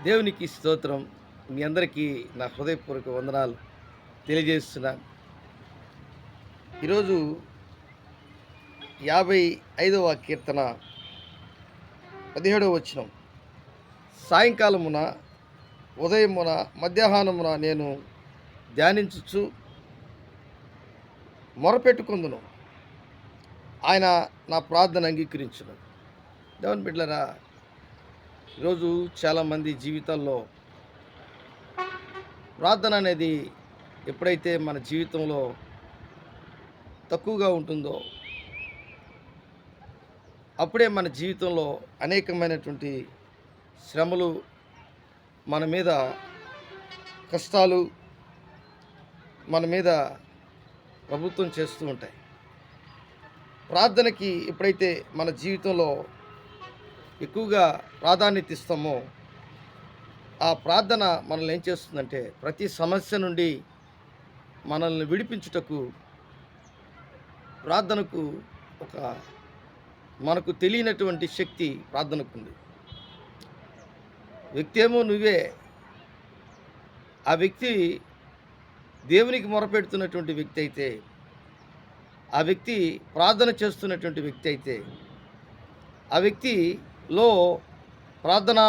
దేవునికి స్తోత్రం. మీ అందరికీ నా హృదయపూర్వక వందనాలు తెలియజేస్తున్నాను. ఈరోజు 55వ కీర్తన 17వ వచనం. సాయంకాలమున, ఉదయమున, మధ్యాహ్నమున నేను ధ్యానించుచు మొరపెట్టుకొందును. ఆయన నా ప్రార్థన అంగీకరించును. దేవుని బిడ్డలారా, ఈరోజు చాలామంది జీవితాల్లో ప్రార్థన అనేది ఎప్పుడైతే మన జీవితంలో తక్కువగా ఉంటుందో అప్పుడే మన జీవితంలో అనేకమైనటువంటి శ్రమలు మన మీద, కష్టాలు మన మీద ప్రభుత్వం చేస్తూ ఉంటాయి. ప్రార్థనకి ఎప్పుడైతే మన జీవితంలో ఎక్కువగా ప్రాధాన్యత ఇస్తామో ఆ ప్రార్థన మనల్ని ఏం చేస్తుందంటే ప్రతి సమస్య నుండి మనల్ని విడిపించుటకు ప్రార్థనకు ఒక మనకు తెలియనటువంటి శక్తి ప్రార్థనకు ఉంది. వ్యక్తి ఏమో నువ్వే, ఆ వ్యక్తి దేవునికి మొరపెడుతున్నటువంటి వ్యక్తి అయితే, ఆ వ్యక్తి ప్రార్థన చేస్తున్నటువంటి వ్యక్తి అయితే, ఆ వ్యక్తిలో ప్రార్థన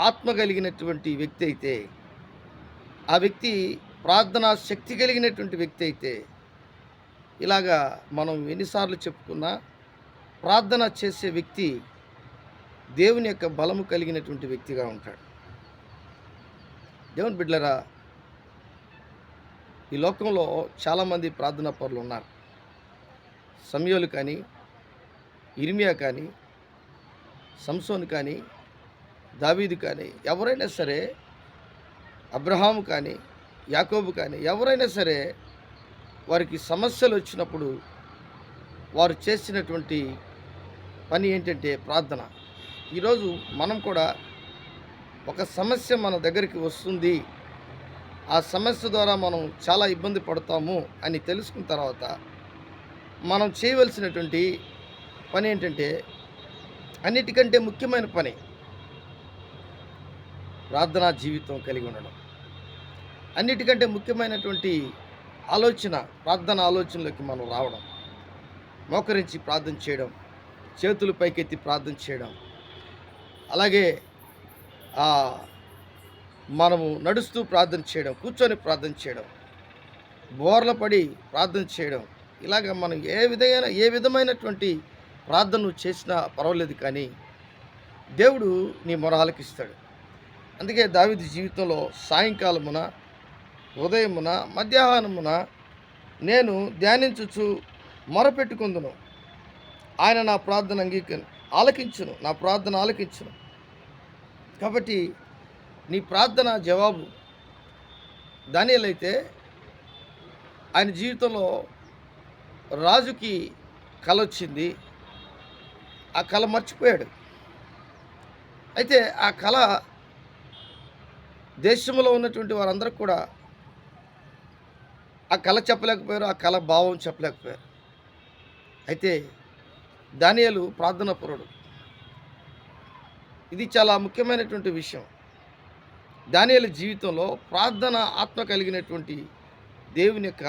ఆత్మ కలిగినటువంటి వ్యక్తి అయితే, ఆ వ్యక్తి ప్రార్థనా శక్తి కలిగినటువంటి వ్యక్తి అయితే, ఇలాగా మనం ఎన్నిసార్లు చెప్పుకున్నా ప్రార్థన చేసే వ్యక్తి దేవుని యొక్క బలము కలిగినటువంటి వ్యక్తిగా ఉంటాడు. దేవుని బిడ్డలారా, ఈ లోకంలో చాలామంది ప్రార్థనా పరులు ఉన్నారు. సమూయేలు కానీ, ఇర్మియా కానీ, సంసోను కానీ, దావీదు కానీ, ఎవరైనా సరే, అబ్రహాము కానీ, యాకోబు కానీ, ఎవరైనా సరే వారికి సమస్యలు వచ్చినప్పుడు వారు చేసినటువంటి పని ఏంటంటే ప్రార్థన. ఈరోజు మనం కూడా ఒక సమస్య మన దగ్గరికి వస్తుంది, ఆ సమస్య ద్వారా మనం చాలా ఇబ్బంది పడతాము అని తెలుసుకున్న తర్వాత మనం చేయవలసినటువంటి పని ఏంటంటే, అన్నిటికంటే ముఖ్యమైన పని ప్రార్థనా జీవితం కలిగి ఉండడం. అన్నిటికంటే ముఖ్యమైనటువంటి ఆలోచన, ప్రార్థన ఆలోచనలోకి మనం రావడం, మోకరించి ప్రార్థన చేయడం, చేతులు పైకెత్తి ప్రార్థన చేయడం, అలాగే మనము నడుస్తూ ప్రార్థన చేయడం, కూర్చొని ప్రార్థన చేయడం, బోర్ల పడి ప్రార్థన చేయడం, ఇలాగ మనం ఏ విధమైనటువంటి ప్రార్థన నువ్వు చేసినా పర్వాలేదు, కానీ దేవుడు నీ మొర ఆలకిస్తాడు. అందుకే దావీదు జీవితంలో సాయంకాలమున, ఉదయమున, మధ్యాహ్నమున నేను ధ్యానించుచు మొరపెట్టుకొందును. ఆయన నా ప్రార్థన ఆలకించును, నా ప్రార్థన ఆలకించును. కాబట్టి నీ ప్రార్థన జవాబు. దానియేలు అయితే ఆయన జీవితంలో రాజుకి కల వచ్చింది, ఆ కల మర్చిపోయాడు. అయితే ఆ కళ దేశంలో ఉన్నటువంటి వారందరూ కూడా ఆ కళ చెప్పలేకపోయారు, ఆ కళ భావం చెప్పలేకపోయారు. అయితే దానియేలు ప్రార్థనాపరుడు. ఇది చాలా ముఖ్యమైనటువంటి విషయం. దానియేలు జీవితంలో ప్రార్థన ఆత్మ కలిగినటువంటి, దేవుని యొక్క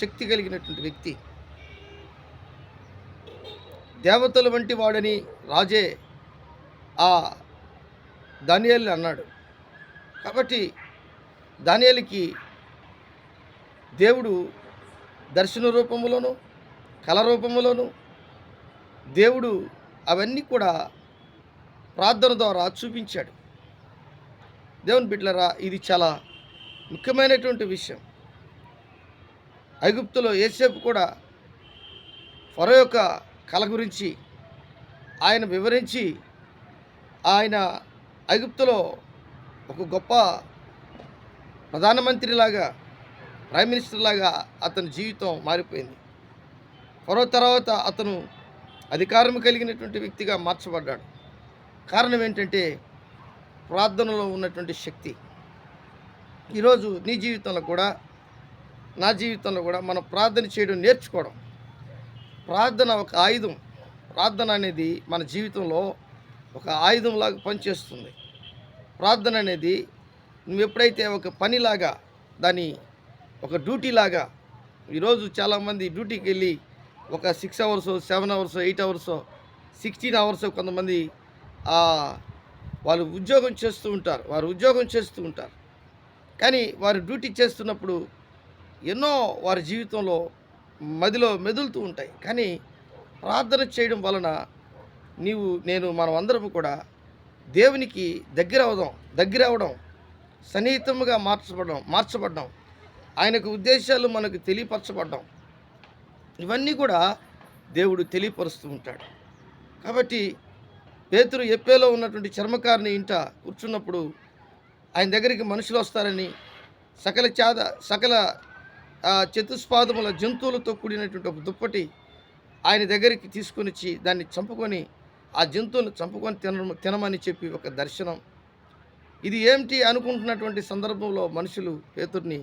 శక్తి కలిగినటువంటి వ్యక్తి. దేవతల వంటి వాడని రాజే ఆ దానియేలుని అన్నాడు. కాబట్టి దానియేలుకి దేవుడు దర్శన రూపములోను, కళ రూపములోను దేవుడు అవన్నీ కూడా ప్రార్థన ద్వారా చూపించాడు. దేవుని బిడ్డలారా, ఇది చాలా ముఖ్యమైనటువంటి విషయం. ఐగుప్తులో యోసేపు కూడా ఫరో యొక్క కళ గురించి ఆయన వివరించి, ఆయన ఐగుప్తులో ఒక గొప్ప ప్రధానమంత్రిలాగా, ప్రైమ్ మినిస్టర్ లాగా అతని జీవితం మారిపోయింది. ఫరో తర్వాత అతను అధికారం కలిగినటువంటి వ్యక్తిగా మార్చబడ్డాడు. కారణం ఏంటంటే ప్రార్థనలో ఉన్నటువంటి శక్తి. ఈరోజు నీ జీవితంలో కూడా, నా జీవితంలో కూడా మనం ప్రార్థన చేయడం నేర్చుకోవడం. ప్రార్థన ఒక ఆయుధం. ప్రార్థన అనేది మన జీవితంలో ఒక ఆయుధంలాగా పనిచేస్తుంది. ప్రార్థన అనేది నువ్వు ఎప్పుడైతే ఒక పనిలాగా దాన్ని ఒక డ్యూటీలాగా, ఈరోజు చాలామంది డ్యూటీకి వెళ్ళి ఒక 6 అవర్స్ 7 అవర్స్ 8 అవర్స్ 16 అవర్స్ కొంతమంది వాళ్ళు ఉద్యోగం చేస్తూ ఉంటారు. కానీ వారు డ్యూటీ చేస్తున్నప్పుడు ఎన్నో వారి జీవితంలో మదిలో మెదులుతూ ఉంటాయి. కానీ ప్రార్థన చేయడం వలన మనం అందరము కూడా దేవునికి దగ్గర అవడం, సన్నిహితముగా మార్చబడ్డం, ఆయనకు ఉద్దేశాలు మనకు తెలియపరచబడ్డం, ఇవన్నీ కూడా దేవుడు తెలియపరుస్తూ ఉంటాడు. కాబట్టి పేతురు ఎప్పేలో ఉన్నటువంటి చర్మకారుని ఇంట కూర్చున్నప్పుడు ఆయన దగ్గరికి మనుషులు వస్తారని సకల చతుష్పాదముల జంతువులతో కూడినటువంటి ఒక దుప్పటి ఆయన దగ్గరికి తీసుకొని వచ్చి దాన్ని చంపుకొని ఆ జంతువులను చంపుకొని తినమని చెప్పి ఒక దర్శనం. ఇది ఏమిటి అనుకుంటున్నటువంటి సందర్భంలో మనుషులు పేతుర్ని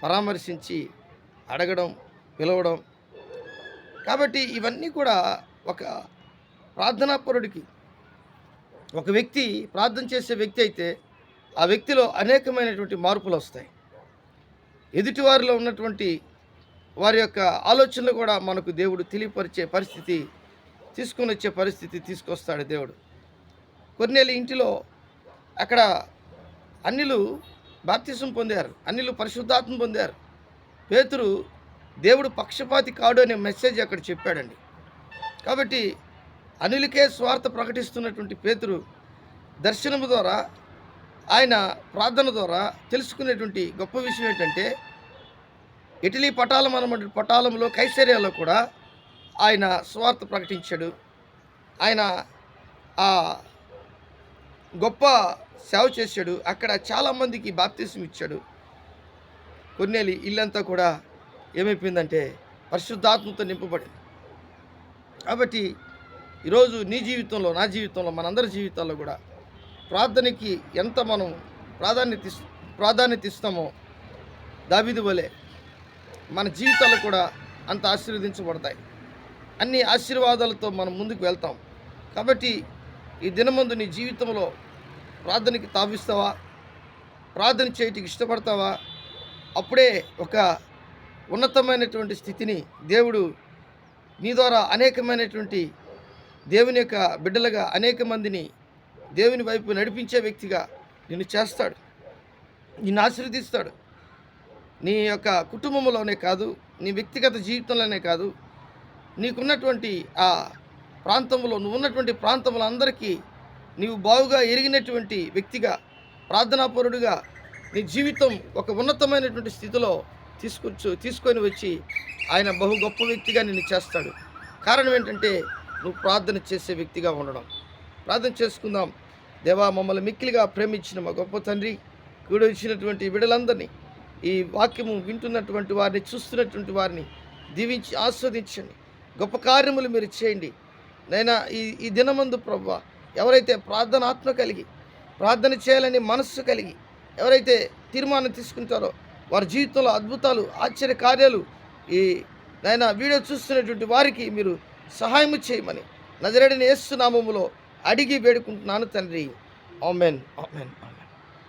పరామర్శించి అడగడం, పిలవడం. కాబట్టి ఇవన్నీ కూడా ఒక ప్రార్థనాపరుడికి, ఒక వ్యక్తి ప్రార్థన చేసే వ్యక్తి అయితే ఆ వ్యక్తిలో అనేకమైనటువంటి మార్పులు వస్తాయి. ఎదుటివారిలో ఉన్నటువంటి వారి యొక్క ఆలోచనలు కూడా మనకు దేవుడు తెలియపరిచే పరిస్థితి, తీసుకొని వచ్చే పరిస్థితి తీసుకొస్తాడు దేవుడు. కొర్నేలి ఇంటిలో అక్కడ అన్యులు బాప్తిసం పొందారు, అన్యులు పరిశుద్ధాత్మ పొందారు. పేతురు దేవుడు పక్షపాతి కాడు అనే మెసేజ్ అక్కడ చెప్పాడండి. కాబట్టి అన్యులకే స్వార్థ ప్రకటిస్తున్నటువంటి పేతురు దర్శనము ద్వారా, ఆయన ప్రార్థన ద్వారా తెలుసుకునేటువంటి గొప్ప విషయం ఏంటంటే, ఇటలీ పటాలంలో కైసరియాలో కూడా ఆయన స్వార్థ ప్రకటించాడు. ఆయన గొప్ప సేవ చేశాడు. అక్కడ చాలామందికి బాప్తిసం ఇచ్చాడు. కొర్నేలి ఇల్లంతా కూడా ఏమైపోయిందంటే పరిశుద్ధాత్మతో నింపబడింది. కాబట్టి ఈరోజు నీ జీవితంలో, నా జీవితంలో, మనందరి జీవితాల్లో కూడా ప్రార్థనకి ఎంత మనం ప్రాధాన్యత ఇస్తామో దావీదు వలె మన జీవితాలు కూడా అంత ఆశీర్వదించబడతాయి. అన్ని ఆశీర్వాదాలతో మనం ముందుకు వెళ్తాం. కాబట్టి ఈ దినమందు నీ జీవితంలో ప్రార్థనకి తావిస్తావా? ప్రార్థన చేయటానికి ఇష్టపడతావా? అప్పుడే ఒక ఉన్నతమైనటువంటి స్థితిని దేవుడు నీ ద్వారా అనేకమైనటువంటి దేవుని యొక్క బిడ్డలుగా అనేక మందిని దేవుని వైపు నడిపించే వ్యక్తిగా నిన్ను చేస్తాడు, నిన్ను ఆశీర్వదిస్తాడు. నీ యొక్క కుటుంబంలోనే కాదు, నీ వ్యక్తిగత జీవితంలోనే కాదు, నీకున్నటువంటి ఆ ప్రాంతంలో, నువ్వున్నటువంటి ప్రాంతంలో అందరికీ నీవు బాగుగా ఎరిగినటువంటి వ్యక్తిగా, ప్రార్థనాపరుడుగా నీ జీవితం ఒక ఉన్నతమైనటువంటి స్థితిలో తీసుకొని వచ్చి ఆయన బహు గొప్ప వ్యక్తిగా నిన్ను చేస్తాడు. కారణం ఏంటంటే నువ్వు ప్రార్థన చేసే వ్యక్తిగా ఉండడం. ప్రార్థన చేసుకుందాం. దేవా, మమ్మల్ని మిక్కిలిగా ప్రేమించిన మా గొప్ప తండ్రి, కూడి వచ్చినటువంటి బిడ్డలందరినీ, ఈ వాక్యము వింటున్నటువంటి వారిని, చూస్తున్నటువంటి వారిని దీవించి ఆస్వాదించండి. గొప్ప కార్యములు మీరు చేయండి నైనా. ఈ దినమందు ప్రభువా, ఎవరైతే ప్రార్థన ఆత్మ కలిగి ప్రార్థన చేయాలని మనస్సు కలిగి ఎవరైతే తీర్మానం తీసుకుంటారో వారి జీవితంలో అద్భుతాలు, ఆశ్చర్య కార్యాలు ఈ నైనా వీడియో చూస్తున్నటువంటి వారికి మీరు సహాయము చేయమని నజరేయుడైన యేసు నామములో అడిగి వేడుకుంటున్నాను తండ్రి. ఆమేన్, ఆమేన్.